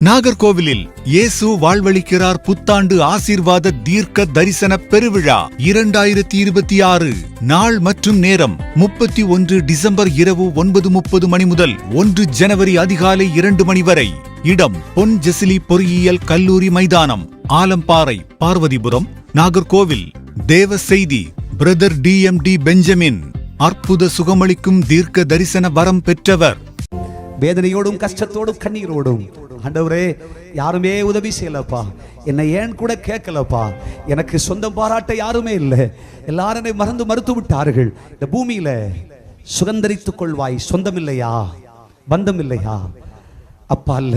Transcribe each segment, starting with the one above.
நாகர்கோவிலில் இயேசு வாழ்வளிக்கிறார் புத்தாண்டு ஆசீர்வாத தீர்க்க தரிசன பெருவிழா 2026 நாள் மற்றும் நேரம் 31 டிசம்பர் இரவு 9:30 மணி முதல் 1 ஜனவரி அதிகாலை 2 மணி வரை. இடம் பொன் ஜெசிலி பொறியியல் கல்லூரி மைதானம், ஆலம்பாறை, பார்வதிபுரம், நாகர்கோவில். தேவ செய்தி பிரதர் DMD பெஞ்சமின். அற்புத சுகமளிக்கும் தீர்க்க தரிசன வரம் பெற்றவர். வேதனையோடும் கஷ்டத்தோடும் கண்ணீரோடும், ஆண்டவரே யாருமே உதவி செய்யலப்பா, என்னை ஏன் கூட கேட்கலப்பா, எனக்கு சொந்தம் பாராட்ட யாருமே இல்லை, எல்லாரும் என்னை மறந்து விட்டார்கள், இந்த பூமியில சுதந்தரித்துக் கொள்வாய், சொந்தம் இல்லையா, பந்தம் இல்லையா, அப்பா இல்ல,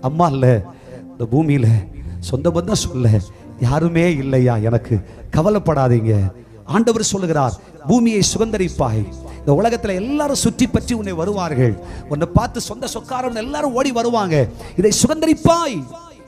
அம்மா இல்ல, இந்த பூமியில சொந்த பந்தம் சொல்ல யாருமே இல்லையா, எனக்கு கவலைப்படாதீங்க. ஆண்டவர் சொல்லுகிறார், பூமியை சுதந்தரிப்பாய், இந்த உலகத்துல எல்லாரும் சுற்றி பற்றி உன்னை வருவார்கள், உன்னை பார்த்து சொந்த சொக்காரம் எல்லாரும் ஓடி வருவாங்க, இதை சுதந்தரிப்பாய்,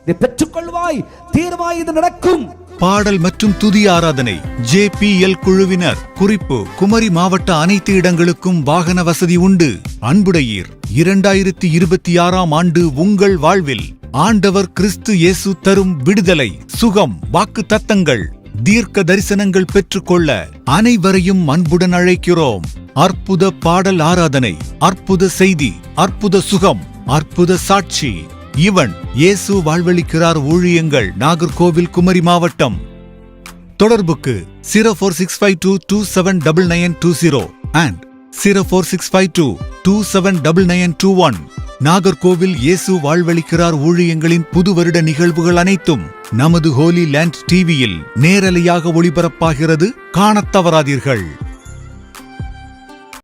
இதை பெற்றுக்கொள்வாய், தீர்வாய், இது நடக்கும். பாடல் மற்றும் துதி ஆராதனை JPL குழுவினர். குறிப்பு: குமரி மாவட்ட அனைத்து இடங்களுக்கும் வாகன வசதி உண்டு. அன்புடையீர். 2026ஆம் ஆண்டு உங்கள் வாழ்வில் ஆண்டவர் கிறிஸ்து இயேசு தரும் விடுதலை, சுகம், வாக்கு தத்தங்கள், தீர்க்க தரிசனங்கள் பெற்றுக்கொள்ள அனைவரையும் அன்புடன் அழைக்கிறோம். அற்புத பாடல் ஆராதனை, அற்புத செய்தி, அற்புத சுகம், அற்புத சாட்சி. இவன் இயேசு வாழ்வளிக்கிறார் ஊழியங்கள், நாகர்கோவில், குமரி மாவட்டம். தொடர்புக்கு 04652279920 and 04652279921. நாகர்கோவில் இயேசு வாழ்வளிக்கிறார் ஊழியங்களின் புது வருட நிகழ்வுகள் அனைத்தும் நமது ஹோலி லேண்ட் டிவியில் நேரலையாக ஒளிபரப்பாகிறது. காணத் தவறாதீர்கள்.